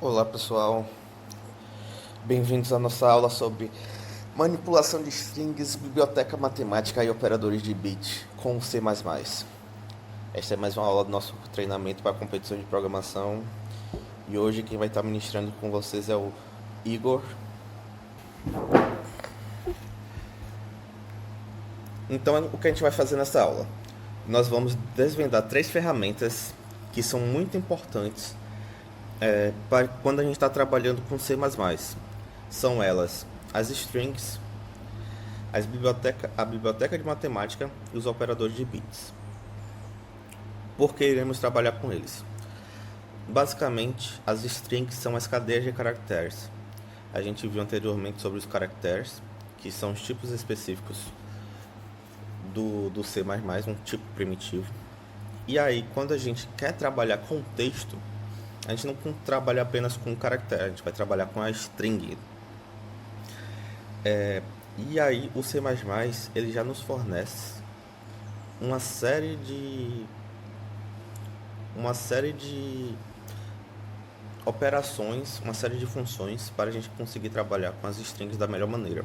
Olá pessoal, bem-vindos à nossa aula sobre manipulação de strings, biblioteca matemática e operadores de bit com C++. Esta é mais uma aula do nosso treinamento para competição de programação e hoje quem vai estar ministrando com vocês é o Igor. Então, o que a gente vai fazer nessa aula? Nós vamos desvendar 3 ferramentas que são muito importantes para quando a gente está trabalhando com C++. São elas as strings, a biblioteca de matemática e os operadores de bits. Por que iremos trabalhar com eles? Basicamente, as strings são as cadeias de caracteres. A gente viu anteriormente sobre os caracteres, que são os tipos específicos do C++, um tipo primitivo. E aí, quando a gente quer trabalhar com texto, a gente não trabalha apenas com caractere, a gente vai trabalhar com a string. E aí, o C++ ele já nos fornece uma série de operações, uma série de funções para a gente conseguir trabalhar com as strings da melhor maneira.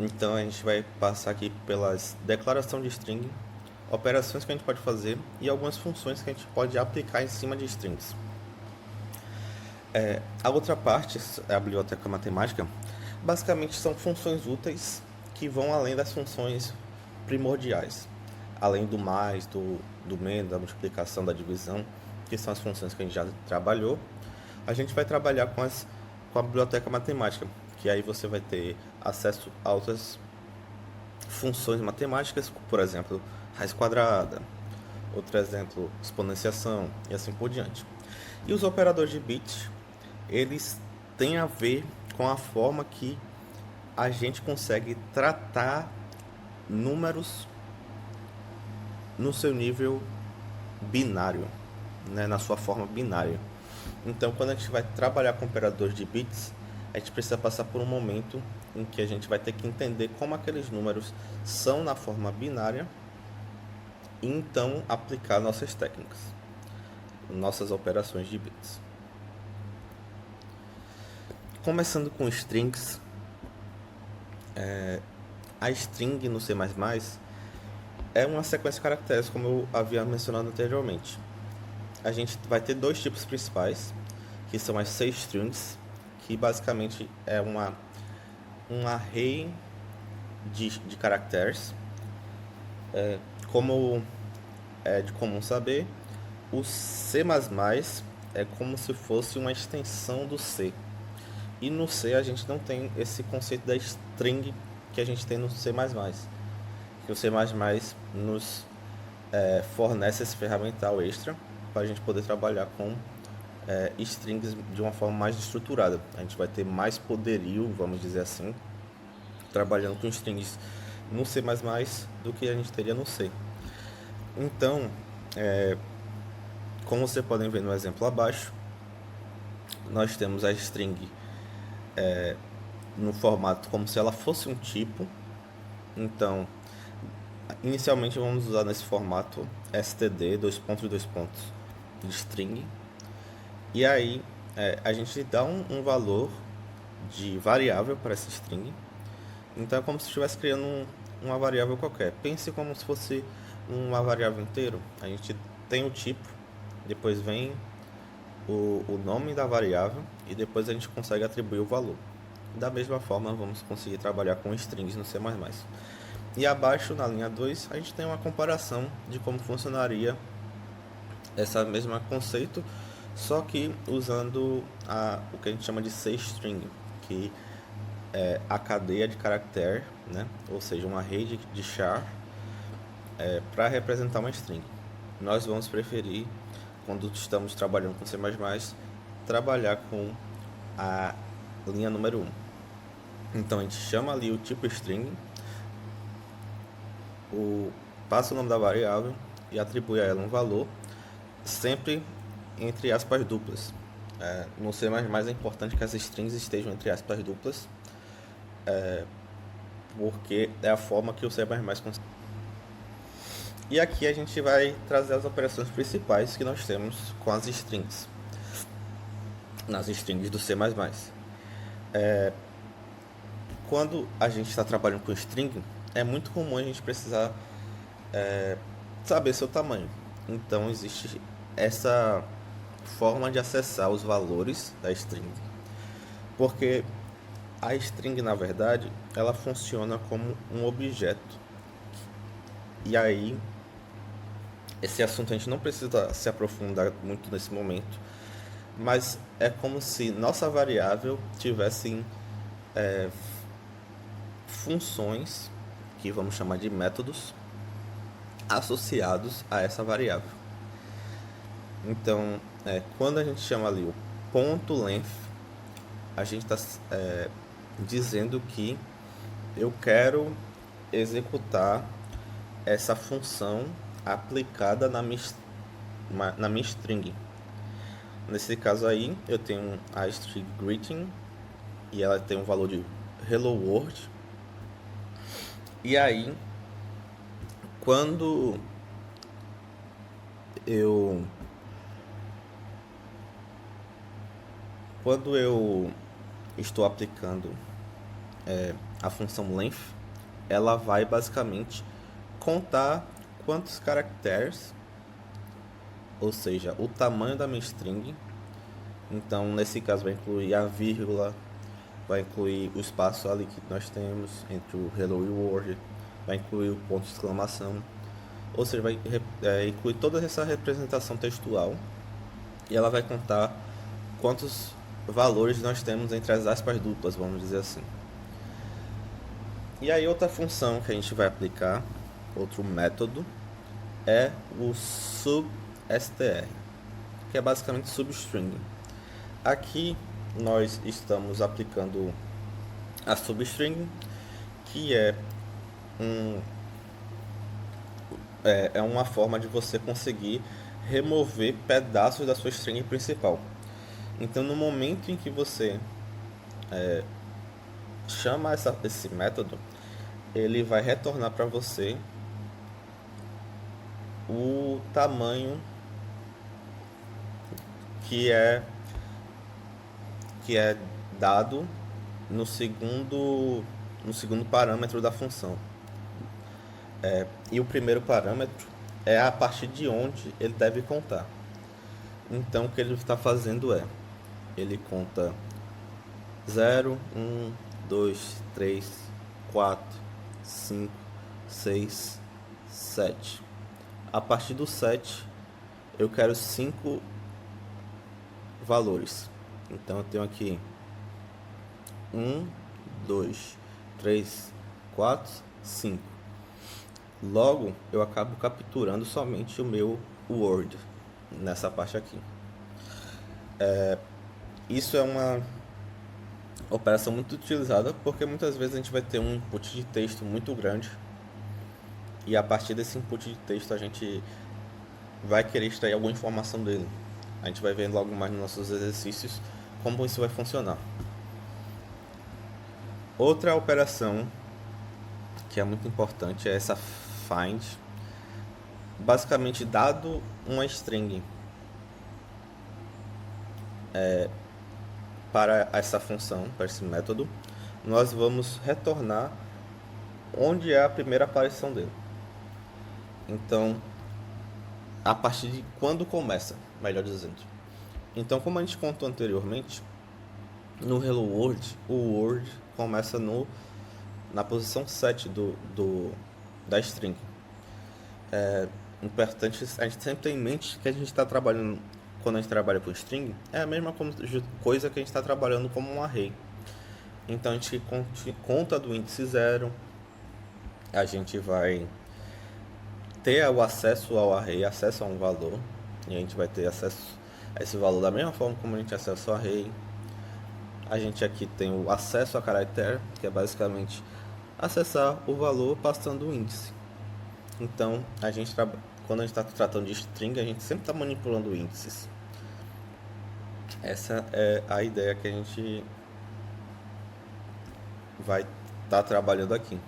Então a gente vai passar aqui pelas declaração de string, operações que a gente pode fazer e algumas funções que a gente pode aplicar em cima de strings. A outra parte, a biblioteca matemática, basicamente são funções úteis que vão além das funções primordiais, além do mais, do menos, da multiplicação, da divisão, que são as funções que a gente já trabalhou. A gente vai trabalhar com a biblioteca matemática, que aí você vai ter acesso a outras funções matemáticas, por exemplo, raiz quadrada, outro exemplo, exponenciação e assim por diante. E os operadores de bit, eles têm a ver com a forma que a gente consegue tratar números no seu nível binário, né, na sua forma binária. Então, quando a gente vai trabalhar com operadores de bits, a gente precisa passar por um momento em que a gente vai ter que entender como aqueles números são na forma binária e então aplicar nossas técnicas, nossas operações de bits. Começando com strings, a string no C++ é uma sequência de caracteres, como eu havia mencionado anteriormente. A gente vai ter 2 tipos principais, que são as C strings, que basicamente é um array de caracteres. Como é de comum saber, o C++ é como se fosse uma extensão do C. E no C a gente não tem esse conceito da string que a gente tem no C++. Que o C++ nos fornece esse ferramental extra para a gente poder trabalhar com strings de uma forma mais estruturada. A gente vai ter mais poderio, vamos dizer assim, trabalhando com strings no C++ do que a gente teria no C. Então, como vocês podem ver no exemplo abaixo, nós temos a string no formato como se ela fosse um tipo. Então, inicialmente vamos usar nesse formato std, de string. E aí a gente dá um valor de variável para essa string. Então é como se estivesse criando uma variável qualquer. Pense como se fosse uma variável inteiro. A gente tem o tipo, depois vem o nome da variável e depois a gente consegue atribuir o valor. Da mesma forma, vamos conseguir trabalhar com strings no C++. E abaixo, na linha 2, a gente tem uma comparação de como funcionaria esse mesmo conceito, só que usando o que a gente chama de C-string, que é a cadeia de caractere, né? Ou seja, uma rede de char para representar uma string. Nós vamos preferir, quando estamos trabalhando com C++, trabalhar com a linha número 1. Então a gente chama ali o tipo string, passa o nome da variável e atribui a ela um valor, sempre entre aspas duplas. No C++ é importante que as strings estejam entre aspas duplas, porque é a forma que o C++ consegue. E aqui a gente vai trazer as operações principais que nós temos com as strings. nas strings do C++. Quando a gente está trabalhando com string, é muito comum a gente precisar saber seu tamanho. Então existe essa forma de acessar os valores da string, porque a string, na verdade, ela funciona como um objeto. E aí, esse assunto a gente não precisa se aprofundar muito nesse momento, mas é como se nossa variável tivesse funções, que vamos chamar de métodos, associados a essa variável. Então, quando a gente chama ali o ponto length, a gente está dizendo que eu quero executar essa função aplicada na minha string. Nesse caso aí, eu tenho a string greeting e ela tem um valor de hello world. E aí, quando eu estou aplicando a função length, ela vai basicamente contar quantos caracteres, ou seja, o tamanho da minha string. Então, nesse caso, vai incluir a vírgula, vai incluir o espaço ali que nós temos entre o hello e o world, vai incluir o ponto de exclamação, ou seja, vai incluir toda essa representação textual, e ela vai contar quantos valores nós temos entre as aspas duplas, vamos dizer assim. E aí outra função que a gente vai aplicar, outro método, é o substr, que é basicamente substring. Aqui nós estamos aplicando a substring, que é uma forma de você conseguir remover pedaços da sua string principal. Então, no momento em que você chama esse método, ele vai retornar para você o tamanho que é dado no segundo parâmetro da função. E o primeiro parâmetro é a partir de onde ele deve contar. Então, o que ele está fazendo ele conta 0, 1, 2, 3, 4, 5, 6, 7. A partir do 7, eu quero 5 valores. Então, eu tenho aqui 1, 2, 3, 4, 5. Logo, eu acabo capturando somente o meu word nessa parte aqui. Isso é uma operação muito utilizada porque muitas vezes a gente vai ter um input de texto muito grande e a partir desse input de texto a gente vai querer extrair alguma informação dele. A gente vai ver logo mais nos nossos exercícios como isso vai funcionar. Outra operação que é muito importante é essa find. Basicamente, dado uma string para essa função, para esse método, nós vamos retornar onde é a primeira aparição dele. Então, a partir de quando começa, melhor dizendo. Então, como a gente contou anteriormente, no Hello World, o World começa na posição 7 da string. Importante, a gente sempre tem em mente que a gente está trabalhando, quando a gente trabalha com string, é a mesma coisa que a gente está trabalhando como um array. Então a gente conta do índice 0, a gente vai ter o acesso ao array, acesso a um valor, e a gente vai ter acesso a esse valor da mesma forma como a gente acessa o array. A gente aqui tem o acesso a caractere, que é basicamente acessar o valor passando o índice. Então, quando a gente está tratando de string, a gente sempre está manipulando índices. Essa é a ideia que a gente vai estar trabalhando aqui.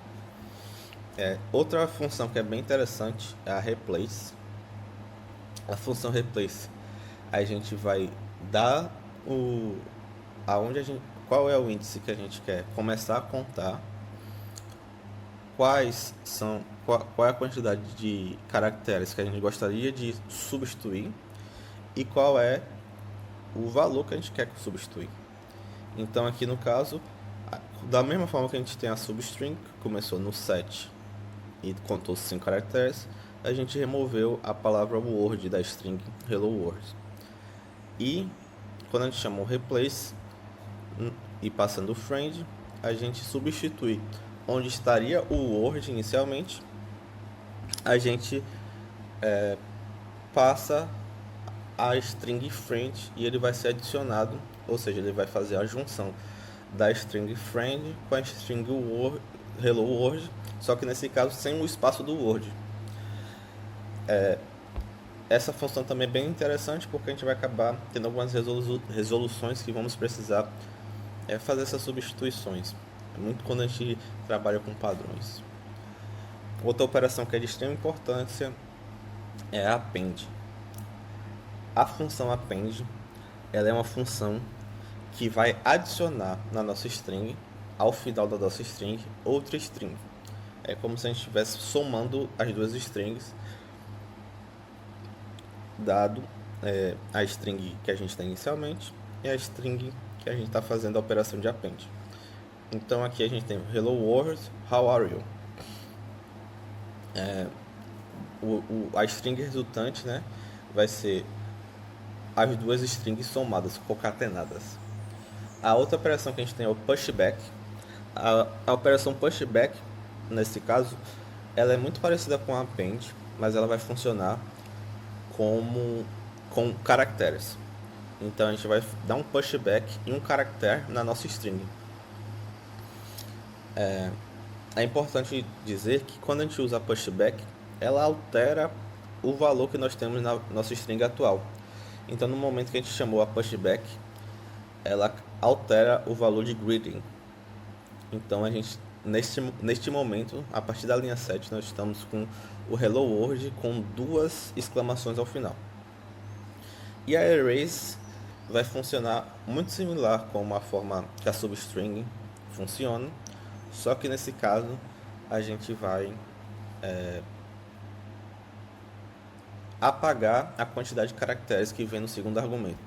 Outra função que é bem interessante é a replace. A função replace, a gente vai dar o aonde a gente, qual é o índice que a gente quer começar a contar, qual é a quantidade de caracteres que a gente gostaria de substituir e qual é o valor que a gente quer substituir. Então aqui no caso, da mesma forma que a gente tem a substring, que começou no set e contou 5 caracteres, a gente removeu a palavra word da string hello world. E quando a gente chama o replace e passando o friend, a gente substitui onde estaria o word inicialmente, a gente passa a string friend e ele vai ser adicionado, ou seja, ele vai fazer a junção da string friend com a string word, hello world, só que nesse caso sem o espaço do word. Essa função também é bem interessante porque a gente vai acabar tendo algumas resoluções que vamos precisar fazer essas substituições. Muito quando a gente trabalha com padrões. Outra operação que é de extrema importância é a append. A função append, ela é uma função que vai adicionar na nossa string, ao final da nossa string, outra string. É como se a gente estivesse somando as duas strings, dado a string que a gente tem inicialmente e a string que a gente está fazendo a operação de append. Então aqui a gente tem hello world, how are you? A string resultante, né, vai ser as duas strings somadas, concatenadas. A outra operação que a gente tem é o pushback. A operação pushback, nesse caso, ela é muito parecida com a append, mas ela vai funcionar com caracteres. Então a gente vai dar um pushback em um caractere na nossa string. É importante dizer que quando a gente usa pushback, ela altera o valor que nós temos na nossa string atual. Então no momento que a gente chamou a pushback, ela altera o valor de greeting. Então a gente neste momento, a partir da linha 7, nós estamos com o hello world com duas exclamações ao final. E a erase vai funcionar muito similar com a forma que a substring funciona, só que nesse caso a gente vai apagar a quantidade de caracteres que vem no segundo argumento.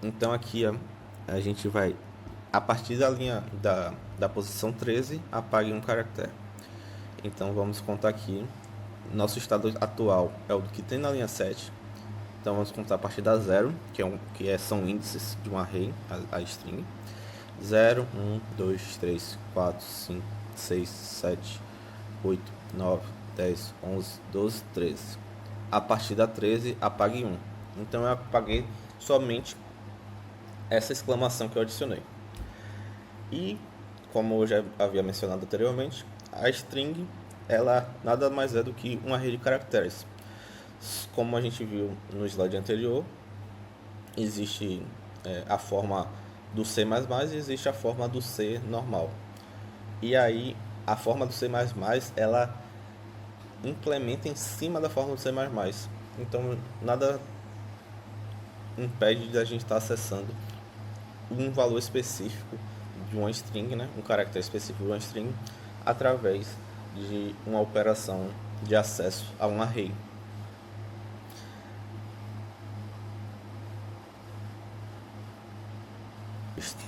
Então aqui a gente vai, a partir da linha da posição 13, apague um caractere. Então vamos contar aqui, nosso estado atual é o que tem na linha 7. Então vamos contar a partir da 0, são índices de um array, a string. 0, 1, 2, 3, 4, 5, 6, 7, 8, 9, 10, 11, 12, 13. A partir da 13, apague 1. Então eu apaguei somente essa exclamação que eu adicionei. E, como eu já havia mencionado anteriormente, a string, ela nada mais é do que um array de caracteres. Como a gente viu no slide anterior, existe a forma do C++ e existe a forma do C normal. E aí, a forma do C++, ela implementa em cima da forma do C++. Então, nada impede de a gente estar acessando um valor específico de uma string, né? Um caractere específico de uma string, através de uma operação de acesso a um array.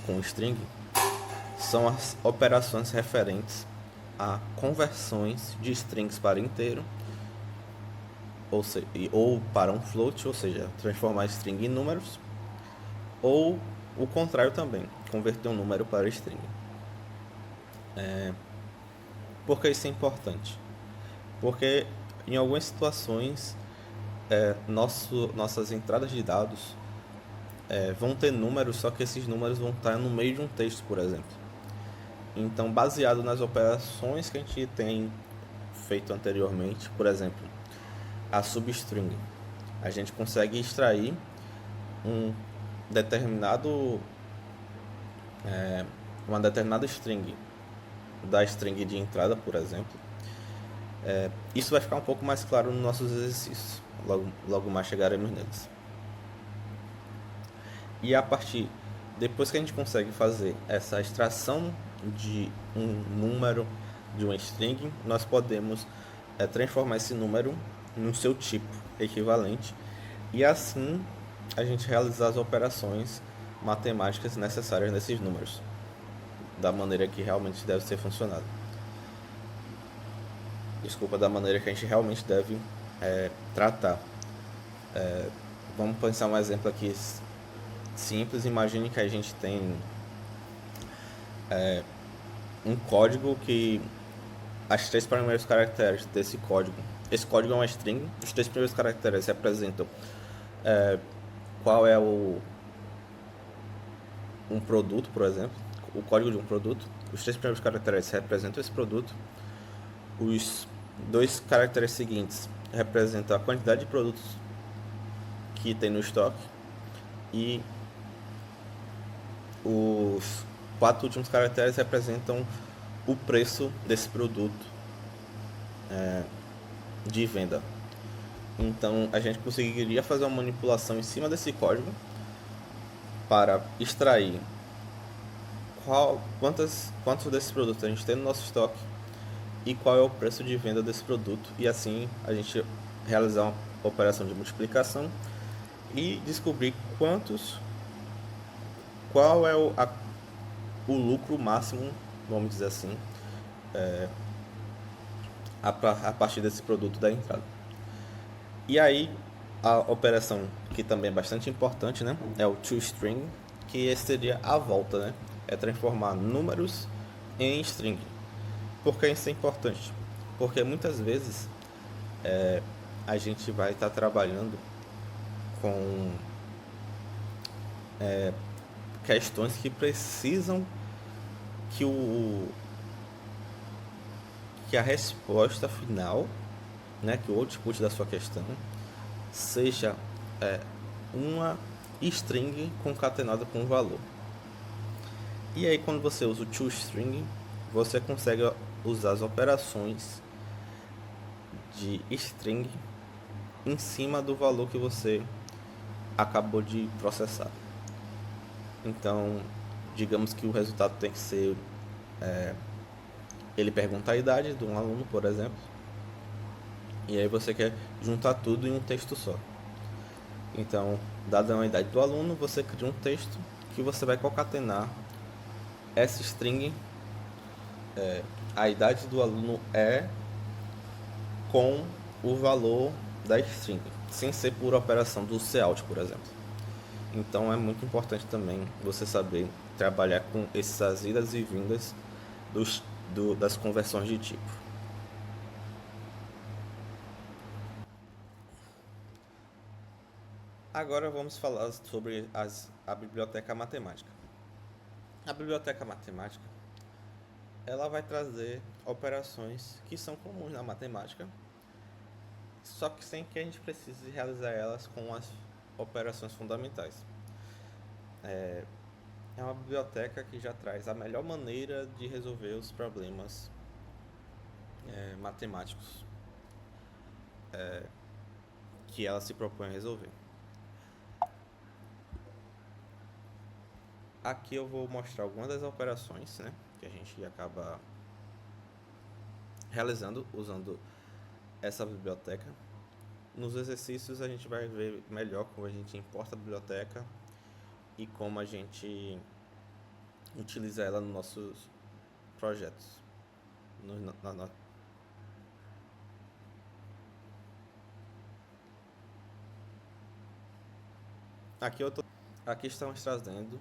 Com string são as operações referentes a conversões de strings para inteiro ou para um float, ou seja, transformar string em números, ou o contrário também, converter um número para string. Por que isso é importante? Porque em algumas situações nossas entradas de dados vão ter números, só que esses números vão estar no meio de um texto, por exemplo. Então, baseado nas operações que a gente tem feito anteriormente, por exemplo, a substring, a gente consegue extrair uma determinada string da string de entrada, por exemplo. Isso vai ficar um pouco mais claro nos nossos exercícios, logo mais chegaremos neles. E depois que a gente consegue fazer essa extração de um número de uma string, nós podemos transformar esse número no seu tipo equivalente e assim a gente realizar as operações matemáticas necessárias nesses números da maneira que realmente deve ser funcionado. Desculpa, da maneira que a gente realmente deve tratar. Vamos pensar um exemplo aqui simples. Imagine que a gente tem um código que as três primeiros caracteres desse código. Esse código é uma string. Os três primeiros caracteres representam qual é um produto, por exemplo. O código de um produto. Os três primeiros caracteres representam esse produto. Os dois caracteres seguintes representam a quantidade de produtos que tem no estoque. E os quatro últimos caracteres representam o preço desse produto de venda. Então a gente conseguiria fazer uma manipulação em cima desse código para extrair quantos desses produtos a gente tem no nosso estoque e qual é o preço de venda desse produto, e assim a gente realizar uma operação de multiplicação e descobrir qual é o lucro máximo, vamos dizer assim, a partir desse produto da entrada. E aí a operação que também é bastante importante, né, é o toString, que esse seria a volta, né, é transformar números em string. Por que isso é importante? Porque muitas vezes a gente vai estar trabalhando com questões que precisam que que a resposta final, né, que o output da sua questão seja uma string concatenada com um valor. E aí quando você usa o toString, você consegue usar as operações de string em cima do valor que você acabou de processar. Então, digamos que o resultado tem que ser ele pergunta a idade de um aluno, por exemplo, e aí você quer juntar tudo em um texto só. Então, dada a idade do aluno, você cria um texto que você vai concatenar essa string, a idade do aluno com o valor da string, sem ser por operação do cout, por exemplo. Então é muito importante também você saber trabalhar com essas idas e vindas das conversões de tipo. Agora vamos falar sobre a biblioteca matemática. A biblioteca matemática ela vai trazer operações que são comuns na matemática, só que sem que a gente precise realizar elas com as operações fundamentais. É uma biblioteca que já traz a melhor maneira de resolver os problemas matemáticos que ela se propõe a resolver. Aqui eu vou mostrar algumas das operações, né, que a gente acaba realizando usando essa biblioteca. Nos exercícios a gente vai ver melhor como a gente importa a biblioteca e como a gente utiliza ela nos nossos projetos. No, na, na, aqui, aqui estamos trazendo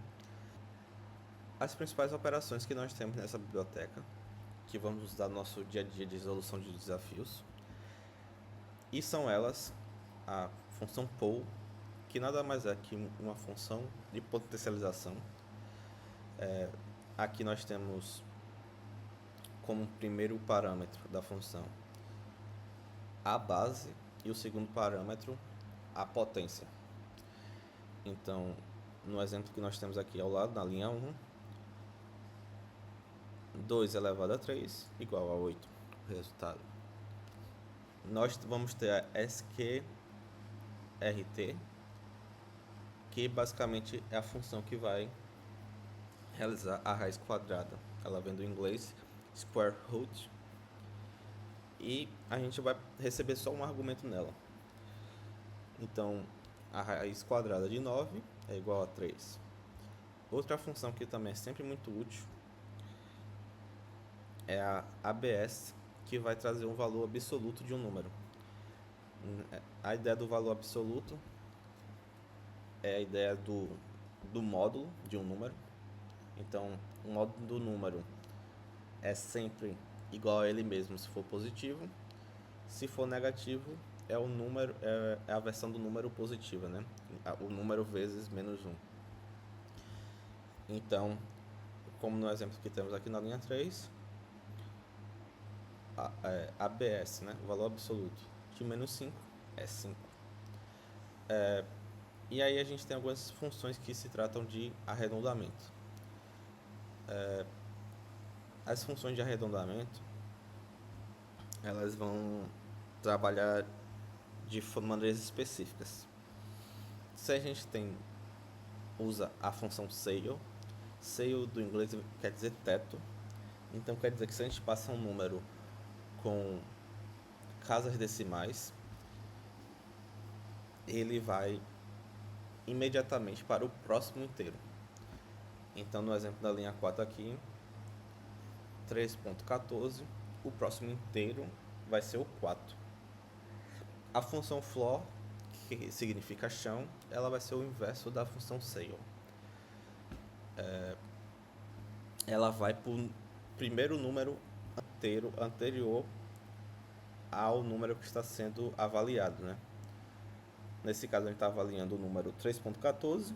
as principais operações que nós temos nessa biblioteca, que vamos usar no nosso dia a dia de resolução de desafios. E são elas a função poll, que nada mais é que uma função de potencialização. Aqui nós temos como primeiro parâmetro da função a base e o segundo parâmetro a potência. Então, no exemplo que nós temos aqui ao lado, na linha 1, 2 elevado a 3 igual a 8. Resultado. Nós vamos ter a SQRT, que basicamente é a função que vai realizar a raiz quadrada. Ela vem do inglês square root e a gente vai receber só um argumento nela. Então, a raiz quadrada de 9 é igual a 3. Outra função que também é sempre muito útil é a ABS, que vai trazer um valor absoluto de um número. A ideia do valor absoluto é a ideia do módulo de um número. Então, o módulo do número é sempre igual a ele mesmo se for positivo. Se for negativo, é o número, é a versão do número positiva, né? O número vezes menos um. Então, como no exemplo que temos aqui na linha 3, ABS, né? O valor absoluto de menos 5 é 5. E aí a gente tem algumas funções que se tratam de arredondamento. As funções de arredondamento, elas vão trabalhar de maneiras específicas. Se a gente usa a função scale, scale do inglês quer dizer teto, então quer dizer que se a gente passa um número com casas decimais, ele vai imediatamente para o próximo inteiro. Então, no exemplo da linha 4 aqui, 3.14, o próximo inteiro vai ser o 4. A função floor, que significa chão, ela vai ser o inverso da função scale. Ela vai para o primeiro número inteiro anterior ao número que está sendo avaliado, né? Nesse caso, a gente está avaliando o número 3.14.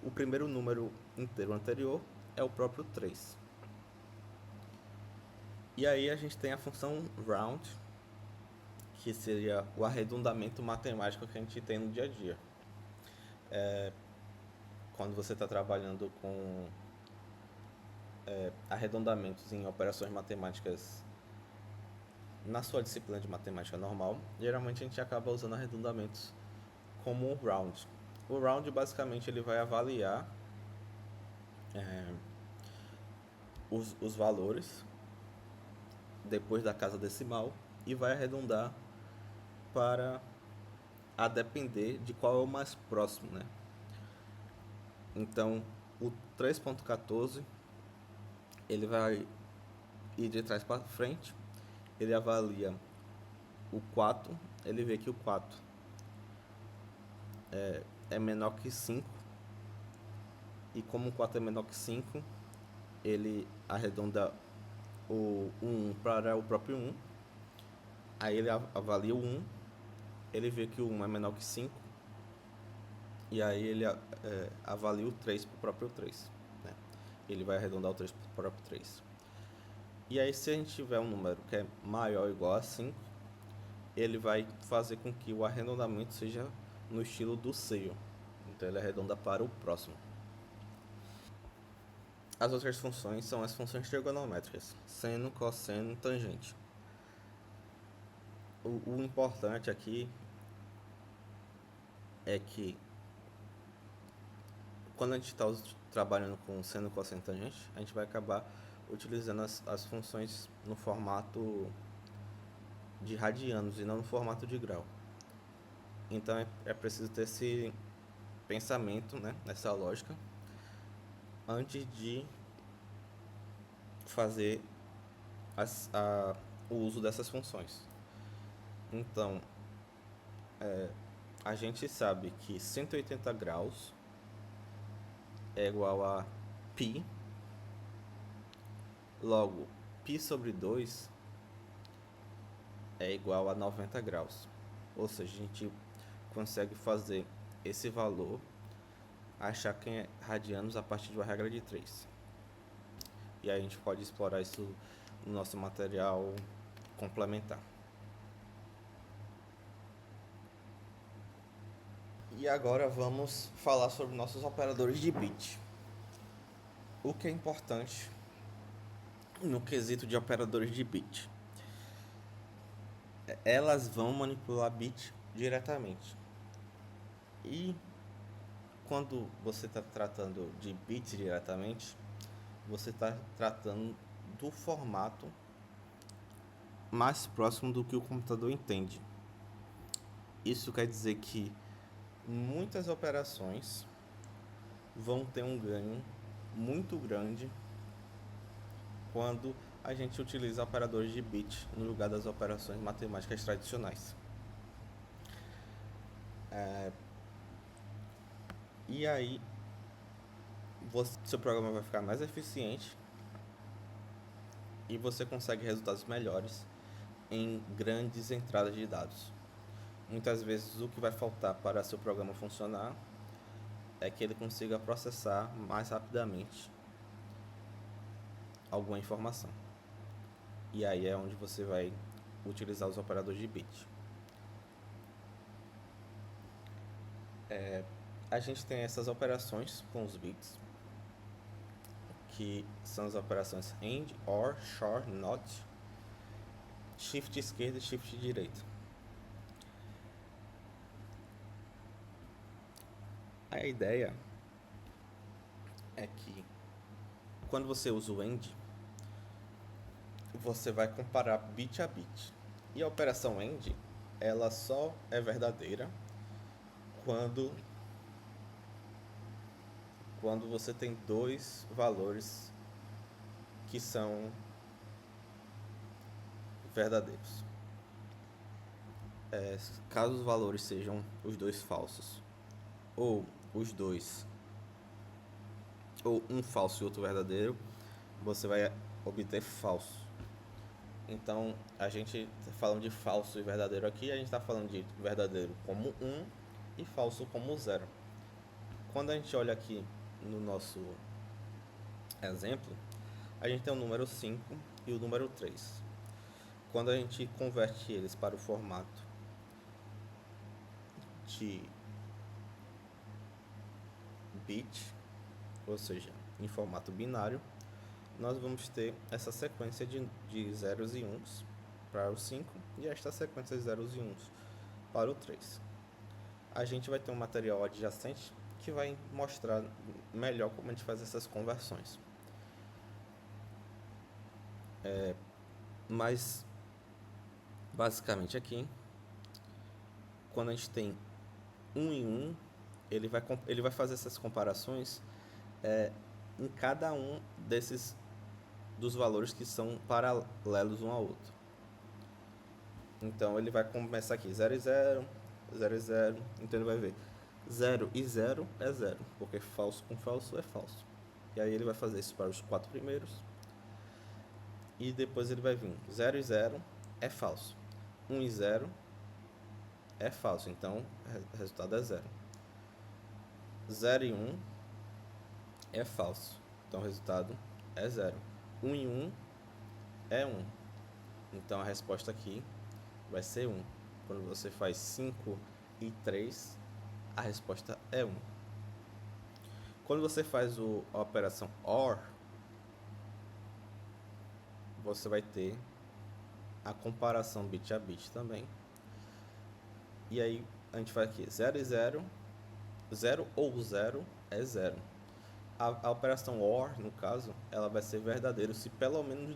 O primeiro número inteiro anterior é o próprio 3. E aí a gente tem a função round, que seria o arredondamento matemático que a gente tem no dia a dia. Quando você está trabalhando com arredondamentos em operações matemáticas na sua disciplina de matemática normal, geralmente a gente acaba usando arredondamentos como o round. O round basicamente ele vai avaliar os valores depois da casa decimal e vai arredondar para a depender de qual é o mais próximo, né? Então, o 3.14 ele vai ir de trás para frente, ele avalia o 4, ele vê que o 4 é menor que 5, e como o 4 é menor que 5, ele arredonda o 1 para o próprio 1, aí ele avalia o 1, ele vê que o 1 é menor que 5, e aí ele avalia o 3 para o próprio 3, né? Ele vai arredondar o 3 para o próprio 3. E aí se a gente tiver um número que é maior ou igual a 5, ele vai fazer com que o arredondamento seja no estilo do seio. Então ele arredonda para o próximo. As outras funções são as funções trigonométricas, seno, cosseno, tangente. O importante aqui é que quando a gente está trabalhando com seno, cosseno e tangente, a gente vai acabar utilizando as funções no formato de radianos e não no formato de grau. Então é preciso ter esse pensamento, né, nessa lógica, antes de fazer o uso dessas funções. Então, a gente sabe que 180 graus é igual a π, logo π sobre 2 é igual a 90 graus. Ou seja, a gente consegue fazer esse valor, achar quem é radianos a partir de uma regra de 3. E aí a gente pode explorar isso no nosso material complementar. E agora vamos falar sobre nossos operadores de bit. O que é importante no quesito de operadores de bit? Elas vão manipular bit diretamente. E quando você está tratando de bits diretamente, você está tratando do formato mais próximo do que o computador entende. Isso quer dizer que muitas operações vão ter um ganho muito grande quando a gente utiliza operadores de bit no lugar das operações matemáticas tradicionais. E aí, seu programa vai ficar mais eficiente e você consegue resultados melhores em grandes entradas de dados. Muitas vezes o que vai faltar para seu programa funcionar é que ele consiga processar mais rapidamente alguma informação. E aí é onde você vai utilizar os operadores de bit. A gente tem essas operações com os bits, que são as operações AND, OR, SHOR, NOT, Shift esquerda e Shift direita. A ideia é que quando você usa o AND, você vai comparar bit a bit. E a operação AND, ela só é verdadeira quando você tem dois valores que são verdadeiros. Caso os valores sejam os dois falsos, ou os dois, ou um falso e outro verdadeiro, você vai obter falso. Então, a gente tá falando de falso e verdadeiro aqui, a gente está falando de verdadeiro como 1 e falso como 0. Quando a gente olha aqui no nosso exemplo, a gente tem o número 5 e o número 3. Quando a gente converte eles para o formato de bit, ou seja, em formato binário, nós vamos ter essa sequência de zeros e uns para o 5 e esta sequência de zeros e uns para o 3. A gente vai ter um material adjacente que vai mostrar melhor como a gente faz essas conversões. Mas, basicamente aqui, quando a gente tem 1 em 1, ele vai fazer essas comparações em cada um dos valores que são paralelos um ao outro. Então ele vai começar aqui 0 e 0, 0 e 0, então ele vai ver 0 e 0 é 0, porque falso com falso é falso. E aí ele vai fazer isso para os 4 primeiros. E depois ele vai vir 0 e 0 é falso, 1 e 0 é falso, então o resultado é 0. 0 e 1 é falso, então o resultado é 0. 1 e 1 é 1, então a resposta aqui vai ser 1. Quando você faz 5 e 3, a resposta é 1. Quando você faz a operação OR, você vai ter a comparação bit a bit também. E aí a gente faz aqui 0 e 0, 0 ou 0 é 0. A operação OR, no caso, ela vai ser verdadeira se pelo menos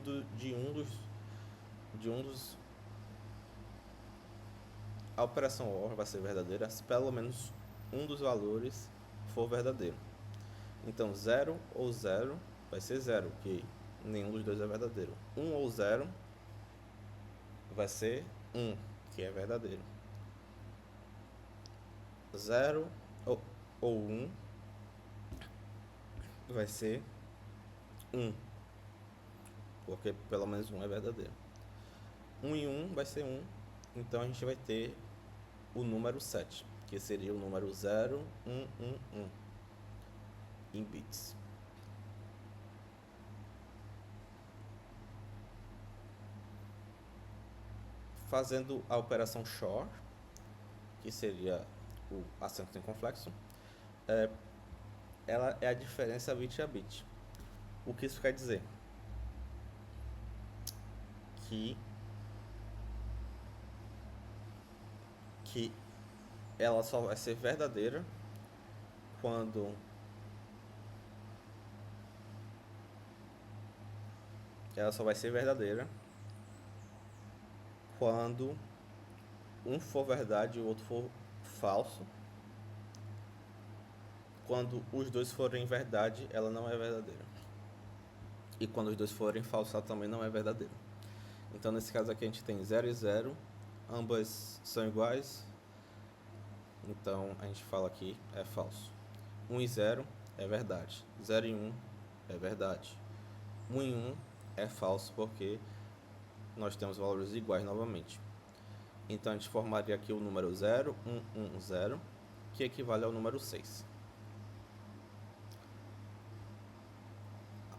a operação OR vai ser verdadeira se pelo menos um dos valores for verdadeiro. Então 0 ou 0 vai ser 0, que nenhum dos dois é verdadeiro. 1 ou 0 vai ser 1, que é verdadeiro. 0 ou 1 vai ser 1, porque pelo menos 1 é verdadeiro. 1 e 1 vai ser 1, então a gente vai ter o número 7, que seria o número 0111 em bits. Fazendo a operação SHOR, que seria o acento circunflexo, ela é a diferença bit a bit. O que isso quer dizer? Que ela só vai ser verdadeira quando ela só vai ser verdadeira quando um for verdade e o outro for falso. Quando os dois forem verdade, ela não é verdadeira. E quando os dois forem falsos, ela também não é verdadeira. Então, nesse caso aqui, a gente tem 0 e 0, ambas são iguais, então a gente fala aqui é falso. 1 e 0 é verdade, 0 e 1 é verdade. 1 e 1 é falso porque nós temos valores iguais novamente. Então a gente formaria aqui o número 0, 1, 1, 0, que equivale ao número 6.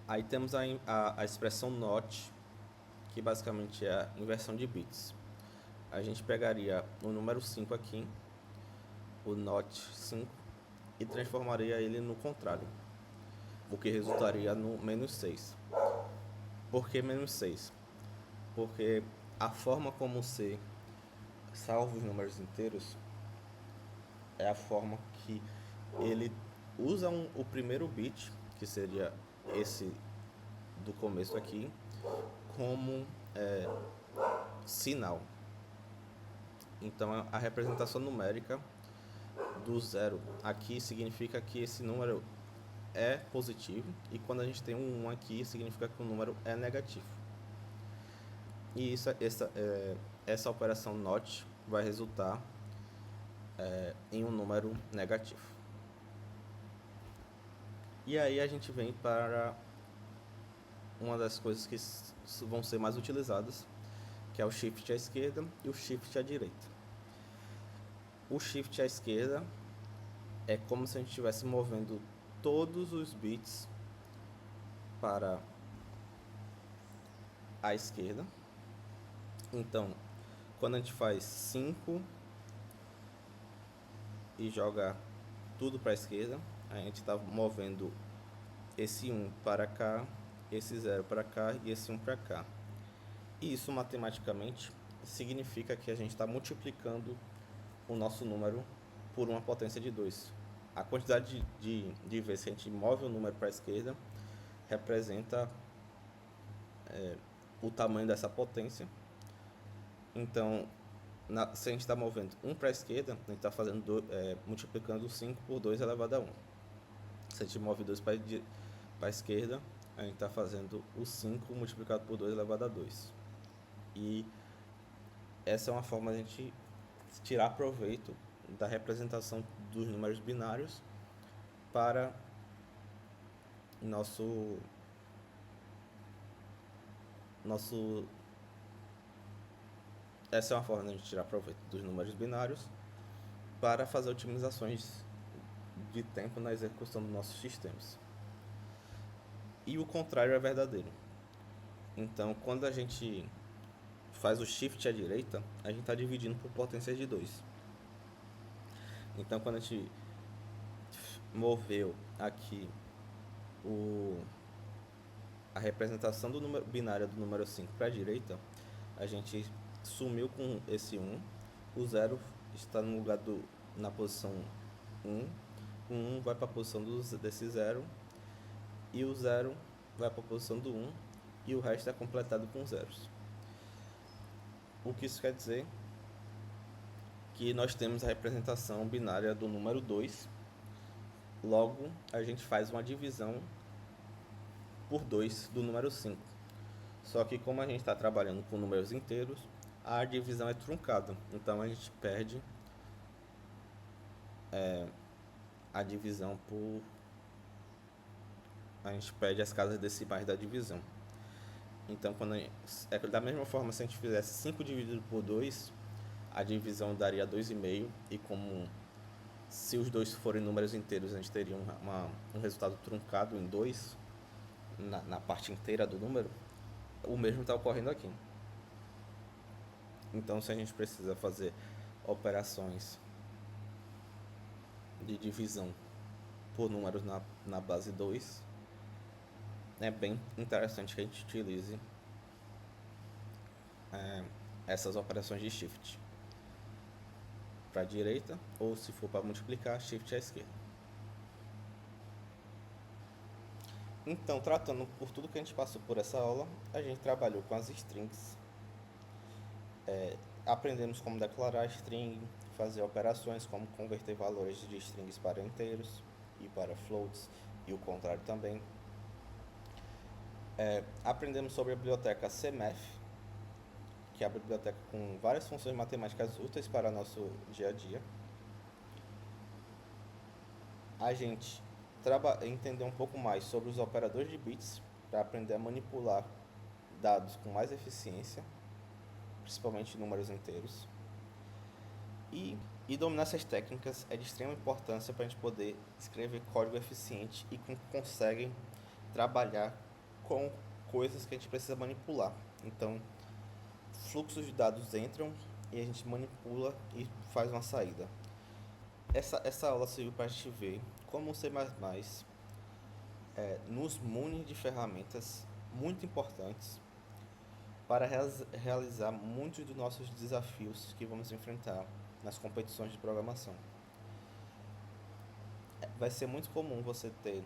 Aí temos a expressão NOT, que basicamente é a inversão de bits. A gente pegaria o número 5 aqui, o NOT 5, e transformaria ele no contrário, o que resultaria no menos 6. Por que menos 6? Porque a forma como C salva os números inteiros é a forma que ele usa o primeiro bit, que seria esse do começo aqui, como sinal. Então a representação numérica do zero aqui significa que esse número é positivo, e quando a gente tem um 1 aqui significa que o número é negativo. E essa operação NOT vai resultar em um número negativo. E aí a gente vem para uma das coisas que vão ser mais utilizadas, que é o shift à esquerda e o shift à direita. O shift à esquerda é como se a gente estivesse movendo todos os bits para a esquerda. Então, quando a gente faz 5 e joga tudo para a esquerda, a gente está movendo esse 1 para cá, esse 0 para cá e esse 1 para cá. E isso matematicamente significa que a gente está multiplicando o nosso número por uma potência de 2. A quantidade de vezes que a gente move o número para a esquerda representa o tamanho dessa potência. Então, se a gente está movendo 1 para a esquerda, a gente está multiplicando 5 por 2 elevado a 1. Se a gente move 2 para a esquerda, a gente está fazendo o 5 multiplicado por 2 elevado a 2. E essa é uma forma de a gente tirar proveito da representação dos números binários para nosso essa é uma forma de a gente tirar proveito dos números binários para fazer otimizações de tempo na execução dos nossos sistemas. E o contrário é verdadeiro. Então, quando a gente faz o shift à direita, a gente está dividindo por potências de 2. Então, quando a gente moveu aqui a representação do número binária do número 5 para a direita, a gente sumiu com esse 1, o 0 está no lugar na posição 1, o 1 vai para a posição desse 0, e o 0 vai para a posição do 1, e o resto é completado com zeros. O que isso quer dizer? Que nós temos a representação binária do número 2, logo a gente faz uma divisão por 2 do número 5. Só que como a gente está trabalhando com números inteiros, a divisão é truncada, então a gente perde a divisão por... a gente perde as casas decimais da divisão. Então, da mesma forma, se a gente fizesse 5 dividido por 2, a divisão daria 2,5, e como se os dois forem números inteiros, a gente teria um resultado truncado em 2 na parte inteira do número. O mesmo está ocorrendo aqui. Então, se a gente precisa fazer operações de divisão por números na base 2, é bem interessante que a gente utilize essas operações de shift para a direita, ou se for para multiplicar, shift à esquerda. Então, tratando por tudo que a gente passou por essa aula, a gente trabalhou com as strings, aprendemos como declarar string, fazer operações como converter valores de strings para inteiros e para floats, e o contrário também. Aprendemos sobre a biblioteca CMath, que é a biblioteca com várias funções matemáticas úteis para nosso dia a dia. A gente entendeu um pouco mais sobre os operadores de bits para aprender a manipular dados com mais eficiência, principalmente números inteiros. E dominar essas técnicas é de extrema importância para a gente poder escrever código eficiente e que conseguem trabalhar com coisas que a gente precisa manipular. Então, fluxos de dados entram e a gente manipula e faz uma saída. Essa aula serviu para a gente ver como o C++ nos mune de ferramentas muito importantes para realizar muitos dos nossos desafios que vamos enfrentar nas competições de programação. Vai ser muito comum você ter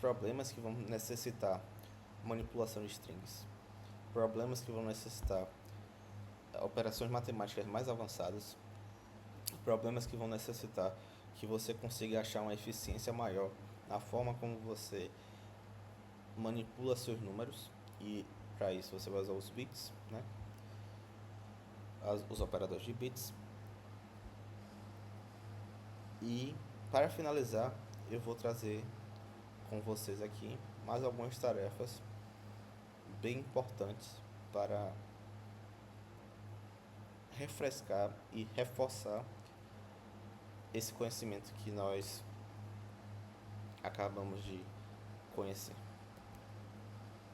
problemas que vão necessitar manipulação de strings, problemas que vão necessitar operações matemáticas mais avançadas, problemas que vão necessitar que você consiga achar uma eficiência maior na forma como você manipula seus números, e para isso você vai usar os bits, né? Os operadores de bits. E para finalizar, eu vou trazer com vocês aqui mais algumas tarefas bem importantes para refrescar e reforçar esse conhecimento que nós acabamos de conhecer.